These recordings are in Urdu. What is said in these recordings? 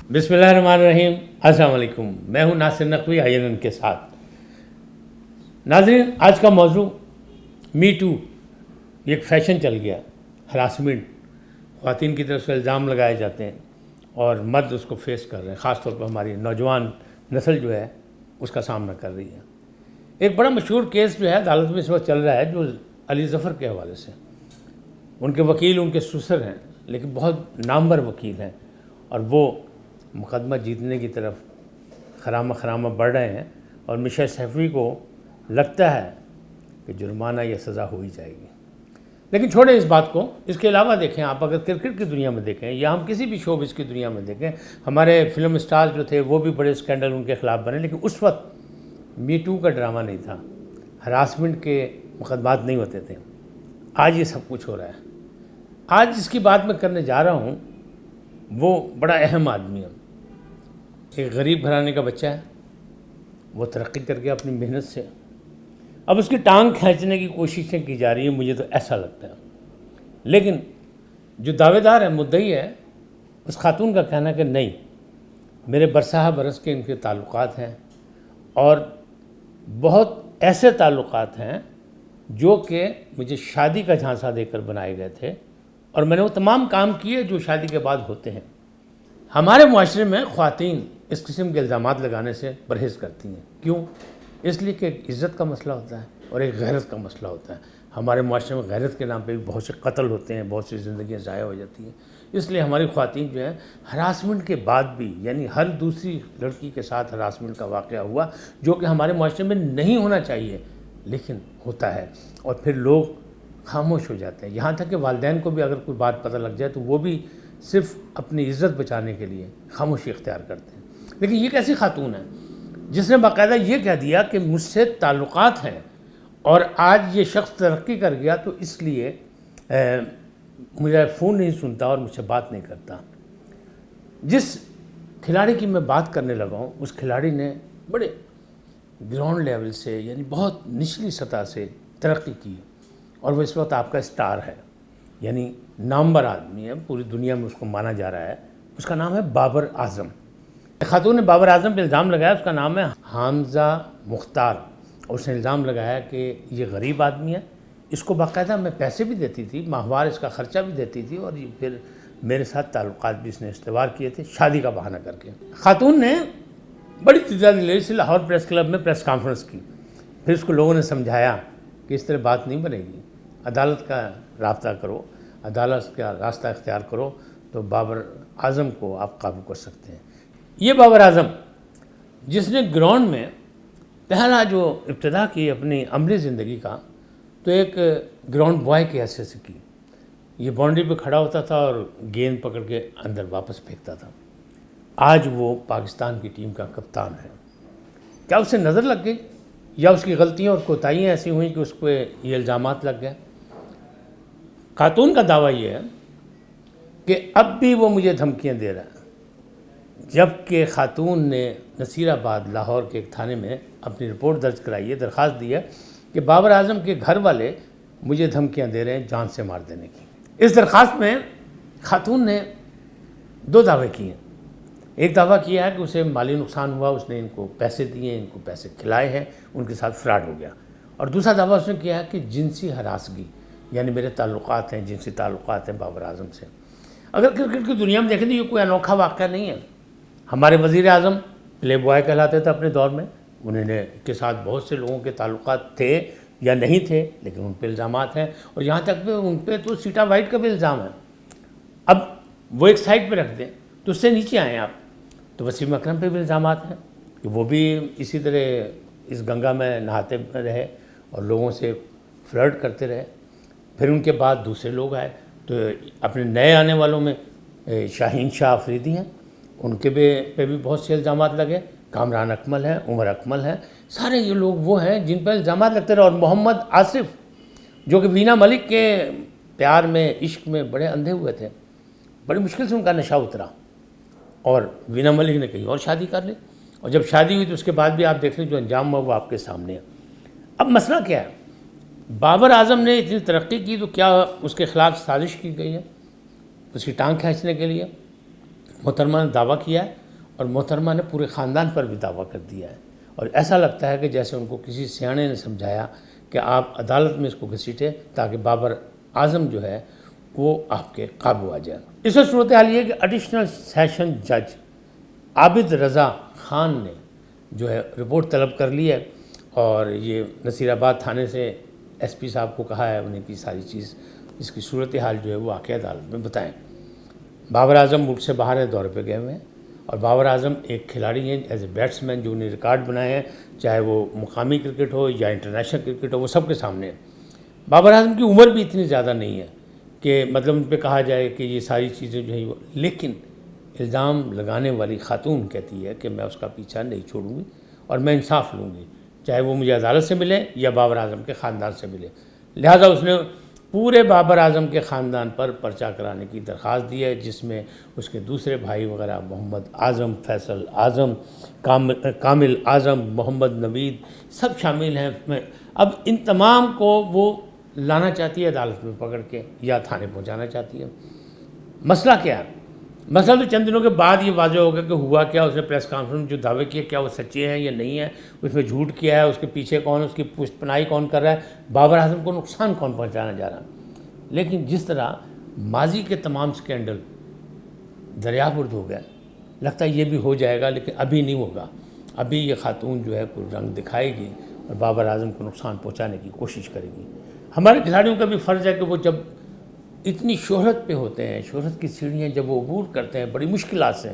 بسم اللہ الرحمن الرحیم۔ السلام علیکم، میں ہوں ناصر نقوی INN کے ساتھ۔ ناظرین، آج کا موضوع می ٹو، یہ ایک فیشن چل گیا، ہراسمنٹ، خواتین کی طرف سے الزام لگائے جاتے ہیں اور مرد اس کو فیس کر رہے ہیں، خاص طور پر ہماری نوجوان نسل جو ہے اس کا سامنا کر رہی ہے۔ ایک بڑا مشہور کیس جو ہے عدالت میں اس وقت چل رہا ہے، جو علی ظفر کے حوالے سے، ان کے وکیل ان کے سسر ہیں، لیکن بہت نامور وکیل ہیں، اور وہ مقدمہ جیتنے کی طرف خرامہ بڑھ رہے ہیں، اور مشا سیفی کو لگتا ہے کہ جرمانہ یا سزا ہو ہی جائے گی۔ لیکن چھوڑیں اس بات کو، اس کے علاوہ دیکھیں، آپ اگر کرکٹ کی دنیا میں دیکھیں یا ہم کسی بھی شوبز کی دنیا میں دیکھیں، ہمارے فلم سٹار جو تھے وہ بھی بڑے اسکینڈل ان کے خلاف بنے، لیکن اس وقت می ٹو کا ڈرامہ نہیں تھا، ہراسمنٹ کے مقدمات نہیں ہوتے تھے۔ آج یہ سب کچھ ہو رہا ہے۔ آج جس کی بات میں کرنے جا رہا ہوں وہ بڑا اہم آدمی ہے، ایک غریب گھرانے کا بچہ ہے، وہ ترقی کر گیا اپنی محنت سے، اب اس کی ٹانگ کھینچنے کی کوششیں کی جا رہی ہیں، مجھے تو ایسا لگتا ہے۔ لیکن جو دعوے دار ہے، مدعی ہے، اس خاتون کا کہنا ہے کہ نہیں، میرے برسہ برس کے ان کے تعلقات ہیں، اور بہت ایسے تعلقات ہیں جو کہ مجھے شادی کا جھانسا دے کر بنائے گئے تھے، اور میں نے وہ تمام کام کیے جو شادی کے بعد ہوتے ہیں۔ ہمارے معاشرے میں خواتین اس قسم کے الزامات لگانے سے پرہیز کرتی ہیں۔ کیوں؟ اس لیے کہ ایک عزت کا مسئلہ ہوتا ہے اور ایک غیرت کا مسئلہ ہوتا ہے۔ ہمارے معاشرے میں غیرت کے نام پہ بھی بہت سے قتل ہوتے ہیں، بہت سی زندگیاں ضائع ہو جاتی ہیں۔ اس لیے ہماری خواتین جو ہیں، ہراسمنٹ کے بعد بھی، یعنی ہر دوسری لڑکی کے ساتھ ہراسمنٹ کا واقعہ ہوا، جو کہ ہمارے معاشرے میں نہیں ہونا چاہیے لیکن ہوتا ہے، اور پھر لوگ خاموش ہو جاتے ہیں، یہاں تک کہ والدین کو بھی اگر کوئی بات پتہ لگ جائے تو وہ بھی صرف اپنی عزت بچانے کے لیے خاموشی اختیار کرتے ہیں۔ لیکن یہ کیسی خاتون ہے جس نے باقاعدہ یہ کہہ دیا کہ مجھ سے تعلقات ہیں، اور آج یہ شخص ترقی کر گیا تو اس لیے مجھے فون نہیں سنتا اور مجھ سے بات نہیں کرتا۔ جس کھلاڑی کی میں بات کرنے لگا ہوں، اس کھلاڑی نے بڑے گراؤنڈ لیول سے، یعنی بہت نچلی سطح سے ترقی کی، اور وہ اس وقت آپ کا سٹار ہے، یعنی نامور آدمی ہے، پوری دنیا میں اس کو مانا جا رہا ہے۔ اس کا نام ہے بابر اعظم۔ خاتون نے بابر اعظم پہ الزام لگایا، اس کا نام ہے حامزہ مختار، اور اس نے الزام لگایا کہ یہ غریب آدمی ہے، اس کو باقاعدہ میں پیسے بھی دیتی تھی، ماہوار اس کا خرچہ بھی دیتی تھی، اور یہ پھر میرے ساتھ تعلقات بھی اس نے استوار کیے تھے شادی کا بہانہ کر کے۔ خاتون نے بڑی دلیری سے لاہور پریس کلب میں پریس کانفرنس کی، پھر اس کو لوگوں نے سمجھایا کہ اس طرح بات نہیں بنے گی، عدالت کا رابطہ کرو، عدالت کا راستہ اختیار کرو تو بابر اعظم کو آپ قابو کر سکتے ہیں۔ یہ بابر اعظم جس نے گراؤنڈ میں پہلا جو ابتدا کی اپنی عملی زندگی کا، تو ایک گراؤنڈ بوائے کی حیثیت سے کی، یہ باؤنڈری پہ کھڑا ہوتا تھا اور گیند پکڑ کے اندر واپس پھینکتا تھا۔ آج وہ پاکستان کی ٹیم کا کپتان ہے۔ کیا اسے نظر لگ گئی، یا اس کی غلطیاں اور کوتاہیاں ایسی ہوئیں کہ اس کو یہ الزامات لگ گئے؟ خاتون کا دعویٰ یہ ہے کہ اب بھی وہ مجھے دھمکیاں دے رہا ہے، جبکہ خاتون نے نصیر آباد لاہور کے ایک تھانے میں اپنی رپورٹ درج کرائی ہے، درخواست دی ہے کہ بابر اعظم کے گھر والے مجھے دھمکیاں دے رہے ہیں جان سے مار دینے کی۔ اس درخواست میں خاتون نے دو دعوے کیے ہیں۔ ایک دعویٰ کیا ہے کہ اسے مالی نقصان ہوا، اس نے ان کو پیسے دیے، ان کو پیسے کھلائے ہیں، ان کے ساتھ فراڈ ہو گیا، اور دوسرا دعویٰ اس نے کیا ہے کہ جنسی ہراسگی، یعنی میرے تعلقات ہیں، جنسی تعلقات ہیں بابر اعظم سے۔ اگر کرکٹ کی دنیا میں دیکھیں تو یہ کوئی انوکھا واقعہ نہیں ہے۔ ہمارے وزیر اعظم پلے بوائے کہلاتے تھے اپنے دور میں، انہوں نے کے ساتھ بہت سے لوگوں کے تعلقات تھے یا نہیں تھے، لیکن ان پہ الزامات ہیں، اور یہاں تک کہ ان پہ تو سیٹا وائٹ کا بھی الزام ہے۔ اب وہ ایک سائڈ پہ رکھ دیں تو اس سے نیچے آئیں آپ، تو وسیم اکرم پہ بھی الزامات ہیں کہ وہ بھی اسی طرح اس گنگا میں نہاتے رہے اور لوگوں سے فلرٹ کرتے رہے۔ پھر ان کے بعد دوسرے لوگ آئے، تو اپنے نئے آنے والوں میں شاہین شاہ افریدی ہیں، ان کے پہ بھی بہت سے الزامات لگے، کامران اکمل ہیں، عمر اکمل ہیں، سارے یہ لوگ وہ ہیں جن پر الزامات لگتے رہے۔ اور محمد آصف جو کہ وینا ملک کے پیار میں، عشق میں بڑے اندھے ہوئے تھے، بڑی مشکل سے ان کا نشہ اترا، اور وینا ملک نے کہیں اور شادی کر لی، اور جب شادی ہوئی تو اس کے بعد بھی آپ دیکھ لیں جو انجام ہوا وہ آپ کے سامنے ہے۔ اب مسئلہ کیا ہے؟ بابر اعظم نے اتنی ترقی کی تو کیا اس کے خلاف سازش کی گئی ہے اس کی ٹانگ کھینچنے کے لیے؟ محترمہ نے دعویٰ کیا ہے اور محترمہ نے پورے خاندان پر بھی دعویٰ کر دیا ہے، اور ایسا لگتا ہے کہ جیسے ان کو کسی سیانے نے سمجھایا کہ آپ عدالت میں اس کو گھسیٹیں تاکہ بابر اعظم جو ہے وہ آپ کے قابو آ جائے۔ اس وقت صورتحال یہ ہے کہ ایڈیشنل سیشن جج عابد رضا خان نے جو ہے رپورٹ طلب کر لی ہے، اور یہ نصیر آباد تھانے سے ایس پی صاحب کو کہا ہے انہیں کی ساری چیز اس کی صورتحال جو ہے وہ آ کے عدالت میں بتائیں۔ بابر اعظم ملک سے باہر دورے پہ گئے ہوئے ہیں، اور بابر اعظم ایک کھلاڑی ہیں ایز اے بیٹسمین جو انہیں ریکارڈ بنائے ہیں، چاہے وہ مقامی کرکٹ ہو یا انٹرنیشنل کرکٹ ہو، وہ سب کے سامنے ہے۔ بابر اعظم کی عمر بھی اتنی زیادہ نہیں ہے کہ مطلب ان پہ کہا جائے کہ یہ ساری چیزیں جو ہیں لیکن الزام لگانے والی خاتون کہتی ہے کہ میں اس کا پیچھا نہیں چھوڑوں گی اور میں انصاف لوں گی، چاہے وہ مجھے عدالت سے ملے یا بابر اعظم کے خاندان سے ملے۔ لہٰذا اس نے پورے بابر اعظم کے خاندان پر پرچہ کرانے کی درخواست دی ہے، جس میں اس کے دوسرے بھائی وغیرہ محمد اعظم، فیصل اعظم، کامل اعظم، محمد نوید سب شامل ہیں۔ اب ان تمام کو وہ لانا چاہتی ہے عدالت میں پکڑ کے یا تھانے پہنچانا چاہتی ہے۔ مسئلہ کیا ہے؟ مسئلہ تو چند دنوں کے بعد یہ واضح ہوگا کہ ہوا کیا، اس نے پریس کانفرنس میں جو دعوے کیے کیا وہ سچے ہیں یا نہیں ہیں، اس میں جھوٹ کیا ہے، اس کے پیچھے کون ہے، اس کی پشت پناہی کون کر رہا ہے، بابر اعظم کو نقصان کون پہنچانا جا رہا ہے۔ لیکن جس طرح ماضی کے تمام سکینڈل دریا برد ہو گئے، لگتا ہے یہ بھی ہو جائے گا، لیکن ابھی نہیں ہوگا۔ ابھی یہ خاتون جو ہے کوئی رنگ دکھائے گی اور بابر اعظم کو نقصان پہنچانے کی کوشش کرے گی۔ ہمارے کھلاڑیوں کا بھی فرض ہے کہ وہ جب اتنی شہرت پہ ہوتے ہیں، شہرت کی سیڑھیاں جب وہ عبور کرتے ہیں بڑی مشکلات سے،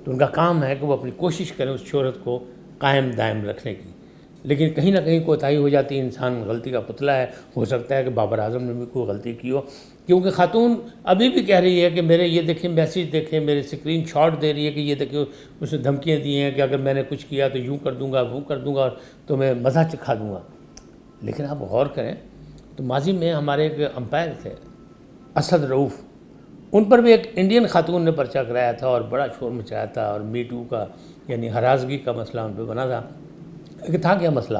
تو ان کا کام ہے کہ وہ اپنی کوشش کریں اس شہرت کو قائم دائم رکھنے کی۔ لیکن کہیں نہ کہیں کوتاہی ہو جاتی ہے، انسان غلطی کا پتلا ہے، ہو سکتا ہے کہ بابر اعظم نے بھی کوئی غلطی کی ہو، کیونکہ خاتون ابھی بھی کہہ رہی ہے کہ میرے یہ دیکھیں میسیج دیکھیں، میرے اسکرین شاٹ دے رہی ہے کہ یہ دیکھیں اس نے دھمکیاں دی ہیں کہ اگر میں نے کچھ کیا تو یوں کر دوں گا، وہ کر دوں گا، تو میں مزہ چکھا دوں گا۔ لیکن آپ غور کریں تو ماضی میں ہمارے ایک امپائر تھے اسد رؤف، ان پر بھی ایک انڈین خاتون نے پرچہ کرایا تھا اور بڑا شور مچایا تھا، اور می ٹو کا یعنی ہراسگی کا مسئلہ ان پہ بنا تھا۔ لیکن تھا کیا مسئلہ؟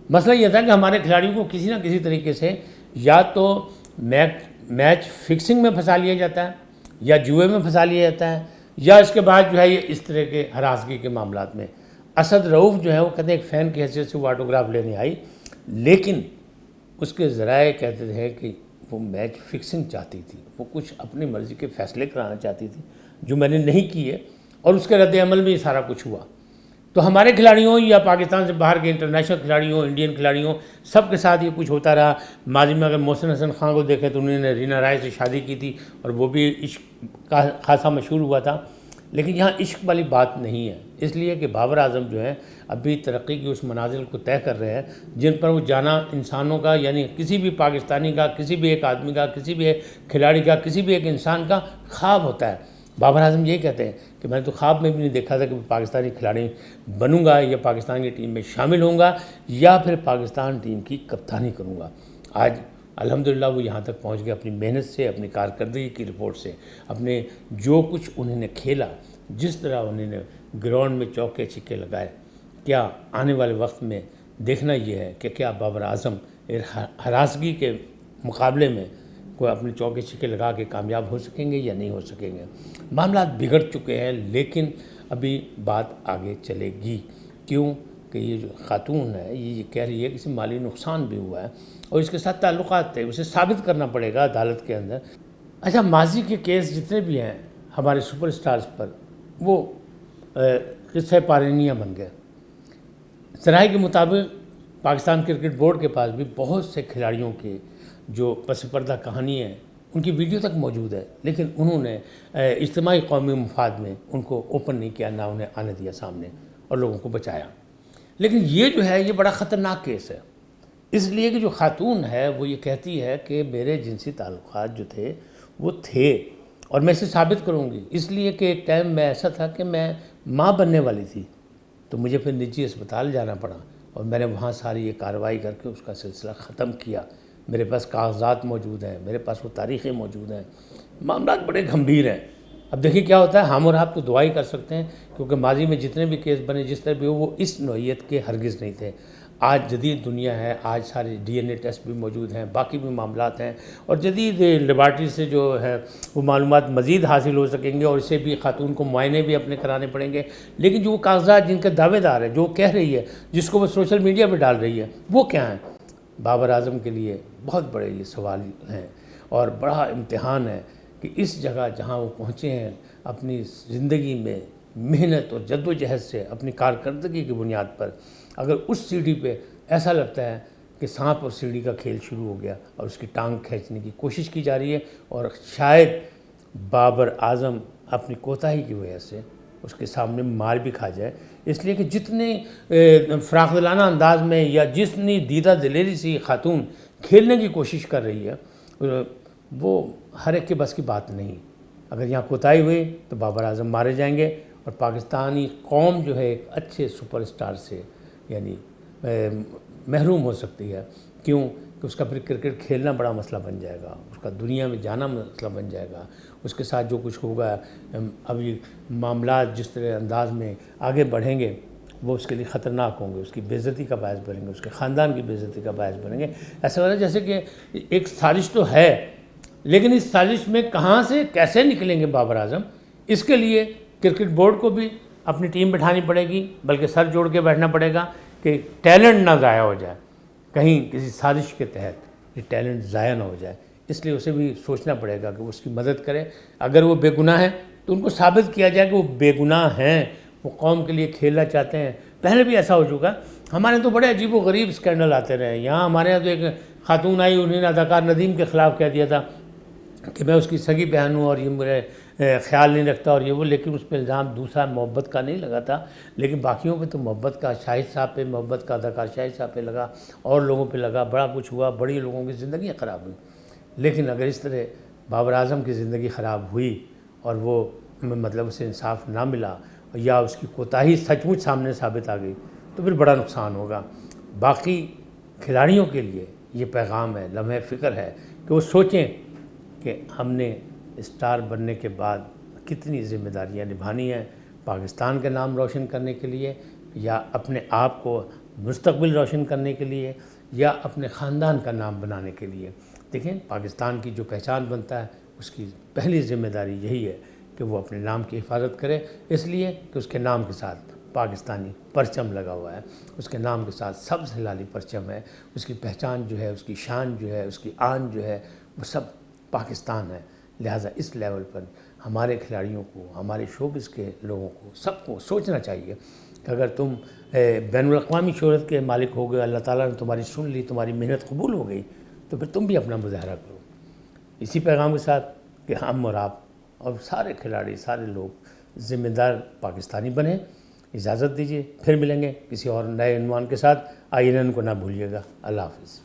مسئلہ یہ تھا کہ ہمارے کھلاڑیوں کو کسی نہ کسی طریقے سے یا تو میچ فکسنگ میں پھنسا لیا جاتا ہے، یا جوئے میں پھنسا لیا جاتا ہے، یا اس کے بعد جو ہے یہ اس طرح کے ہراسگی کے معاملات میں۔ اسد رؤف جو ہے وہ کہتے ہیں ایک فین کی حیثیت سے وہ آٹوگراف لینے آئی، لیکن اس کے ذرائع کہتے تھے کہ وہ میچ فکسنگ چاہتی تھی، وہ کچھ اپنی مرضی کے فیصلے کرانا چاہتی تھی جو میں نے نہیں کیے، اور اس کے رد عمل میں یہ سارا کچھ ہوا۔ تو ہمارے کھلاڑیوں یا پاکستان سے باہر کے انٹرنیشنل کھلاڑیوں، انڈین کھلاڑیوں سب کے ساتھ یہ کچھ ہوتا رہا۔ ماضی میں اگر محسن حسن خان کو دیکھیں تو انہوں نے رینا رائے سے شادی کی تھی اور وہ بھی عشق کا خاصا مشہور ہوا تھا، لیکن یہاں عشق والی بات نہیں ہے، اس لیے کہ بابر اعظم جو ہے ابھی ترقی کی اس منازل کو طے کر رہے ہیں جن پر وہ جانا انسانوں کا، یعنی کسی بھی پاکستانی کا، کسی بھی ایک آدمی کا، کسی بھی ایک کھلاڑی کا، کسی بھی ایک انسان کا خواب ہوتا ہے۔ بابر اعظم یہی کہتے ہیں کہ میں نے تو خواب میں بھی نہیں دیکھا تھا کہ میں پاکستانی کھلاڑی بنوں گا یا پاکستان کی ٹیم میں شامل ہوں گا یا پھر پاکستان ٹیم کی کپتانی کروں گا۔ آج الحمدللہ وہ یہاں تک پہنچ گئے اپنی محنت سے، اپنی کارکردگی کی رپورٹ سے، اپنے جو کچھ انہوں نے کھیلا، جس طرح انہوں نے گراؤنڈ میں چوکے چھکے لگائے۔ کیا آنے والے وقت میں دیکھنا یہ ہے کہ کیا بابر اعظم ہراسگی کے مقابلے میں کوئی اپنے چوکے چھکے لگا کے کامیاب ہو سکیں گے یا نہیں ہو سکیں گے۔ معاملات بگڑ چکے ہیں، لیکن ابھی بات آگے چلے گی، کیوں کہ یہ جو خاتون ہے یہ کہہ رہی ہے کہ اسے مالی نقصان بھی ہوا ہے اور اس کے ساتھ تعلقات تھے، اسے ثابت کرنا پڑے گا عدالت کے اندر۔ اچھا، ماضی کے کیس جتنے بھی ہیں ہمارے سپر سٹارز پر، وہ قصہ پارینیاں بن گئے۔ ذرائع کے مطابق پاکستان کرکٹ بورڈ کے پاس بھی بہت سے کھلاڑیوں کے جو پس پردہ کہانی ہے ان کی ویڈیو تک موجود ہے، لیکن انہوں نے اجتماعی قومی مفاد میں ان کو اوپن نہیں کیا، نہ انہیں آنے دیا سامنے اور لوگوں کو بچایا۔ لیکن یہ جو ہے یہ بڑا خطرناک کیس ہے، اس لیے کہ جو خاتون ہے وہ یہ کہتی ہے کہ میرے جنسی تعلقات جو تھے وہ تھے اور میں اسے ثابت کروں گی، اس لیے کہ ایک ٹائم میں ایسا تھا کہ میں ماں بننے والی تھی تو مجھے پھر نجی اسپتال جانا پڑا اور میں نے وہاں ساری یہ کارروائی کر کے اس کا سلسلہ ختم کیا۔ میرے پاس کاغذات موجود ہیں، میرے پاس وہ تاریخیں موجود ہیں، معاملات بڑے گھمبیر ہیں۔ اب دیکھیں کیا ہوتا ہے، ہم اور آپ تو دعائی کر سکتے ہیں کیونکہ ماضی میں جتنے بھی کیس بنے جس طرح بھی وہ اس نوعیت کے ہرگز نہیں تھے۔ آج جدید دنیا ہے، آج سارے DNA ٹیسٹ بھی موجود ہیں، باقی بھی معاملات ہیں، اور جدید لیبارٹری سے جو ہے وہ معلومات مزید حاصل ہو سکیں گے، اور اسے بھی خاتون کو معائنے بھی اپنے کرانے پڑیں گے۔ لیکن جو کاغذات جن کے دعوے دار ہے، جو کہہ رہی ہے، جس کو وہ سوشل میڈیا پہ ڈال رہی ہے، وہ کیا ہیں؟ بابر اعظم کے لیے بہت بڑے یہ سوال ہیں اور بڑا امتحان ہے کہ اس جگہ جہاں وہ پہنچے ہیں اپنی زندگی میں محنت اور جد و جہد سے، اپنی کارکردگی کی بنیاد پر، اگر اس سیڑھی پہ ایسا لگتا ہے کہ سانپ اور سیڑھی کا کھیل شروع ہو گیا اور اس کی ٹانگ کھینچنے کی کوشش کی جا رہی ہے، اور شاید بابر اعظم اپنی کوتاہی کی وجہ سے اس کے سامنے مار بھی کھا جائے، اس لیے کہ جتنے فراخ دلانہ انداز میں یا جتنی دیدہ دلیری سے یہ خاتون کھیلنے کی کوشش کر رہی ہے، وہ ہر ایک کے بس کی بات نہیں۔ اگر یہاں کوتاہی ہوئی تو بابر اعظم مارے جائیں گے، اور پاکستانی قوم جو ہے ایک اچھے سپر اسٹار سے یعنی محروم ہو سکتی ہے۔ کیوں کہ اس کا پھر کرکٹ کھیلنا بڑا مسئلہ بن جائے گا، اس کا دنیا میں جانا مسئلہ بن جائے گا، اس کے ساتھ جو کچھ ہوگا، اب یہ معاملات جس طرح انداز میں آگے بڑھیں گے وہ اس کے لیے خطرناک ہوں گے، اس کی بے عزتی کا باعث بنیں گے، اس کے خاندان کی بے عزتی کا باعث بنیں گے۔ ایسا لگ رہا ہے جیسے کہ ایک سازش تو ہے، لیکن اس سازش میں کہاں سے کیسے نکلیں گے بابر اعظم، اس کے لیے کرکٹ بورڈ کو بھی اپنی ٹیم بٹھانی پڑے گی، بلکہ سر جوڑ کے بیٹھنا پڑے گا کہ ٹیلنٹ نہ ضائع ہو جائے، کہیں کسی سازش کے تحت یہ ٹیلنٹ ضائع نہ ہو جائے۔ اس لیے اسے بھی سوچنا پڑے گا کہ وہ اس کی مدد کرے۔ اگر وہ بے گناہ ہیں تو ان کو ثابت کیا جائے کہ وہ بے گناہ ہیں، وہ قوم کے لیے کھیلنا چاہتے ہیں۔ پہلے بھی ایسا ہو چکا، ہمارے تو بڑے عجیب و غریب اسکینڈل آتے رہے ہیں۔ یہاں ہمارے یہاں تو ایک خاتون آئی، انہوں نے اداکار ندیم کے خلاف کہہ دیا تھا کہ میں اس کی سگی بہن ہوں اور یہ میرے خیال نہیں رکھتا اور یہ وہ، لیکن اس پہ الزام دوسرا محبت کا نہیں لگا تھا، لیکن باقیوں پہ تو محبت کا، شاہد صاحب پہ محبت کا، اداکار شاہد صاحب پہ لگا، اور لوگوں پہ لگا، بڑا کچھ ہوا، بڑی لوگوں کی زندگیاں خراب ہوئیں۔ لیکن اگر اس طرح بابر اعظم کی زندگی خراب ہوئی اور وہ مطلب اسے انصاف نہ ملا یا اس کی کوتاہی سچ مچ سامنے ثابت آ گئی تو پھر بڑا نقصان ہوگا۔ باقی کھلاڑیوں کے لیے یہ پیغام ہے، لمحہ فکر ہے کہ وہ سوچیں کہ ہم نے اسٹار بننے کے بعد کتنی ذمہ داریاں نبھانی ہیں، پاکستان کا نام روشن کرنے کے لیے، یا اپنے آپ کو مستقبل روشن کرنے کے لیے، یا اپنے خاندان کا نام بنانے کے لیے۔ دیکھیں، پاکستان کی جو پہچان بنتا ہے اس کی پہلی ذمہ داری یہی ہے کہ وہ اپنے نام کی حفاظت کرے، اس لیے کہ اس کے نام کے ساتھ پاکستانی پرچم لگا ہوا ہے، اس کے نام کے ساتھ سبز ہلالی پرچم ہے، اس کی پہچان جو ہے، اس کی شان جو ہے، اس کی آن جو ہے، وہ سب پاکستان ہے۔ لہٰذا اس لیول پر ہمارے کھلاڑیوں کو، ہمارے شوبز کے لوگوں کو، سب کو سوچنا چاہیے کہ اگر تم بین الاقوامی شہرت کے مالک ہو گئے، اللہ تعالیٰ نے تمہاری سن لی، تمہاری محنت قبول ہو گئی، تو پھر تم بھی اپنا مظاہرہ کرو۔ اسی پیغام کے ساتھ کہ ہم اور آپ اور سارے کھلاڑی، سارے لوگ ذمہ دار پاکستانی بنیں۔ اجازت دیجیے، پھر ملیں گے کسی اور نئے عنوان کے ساتھ۔ آئین کو نہ بھولیے گا۔ اللہ حافظ۔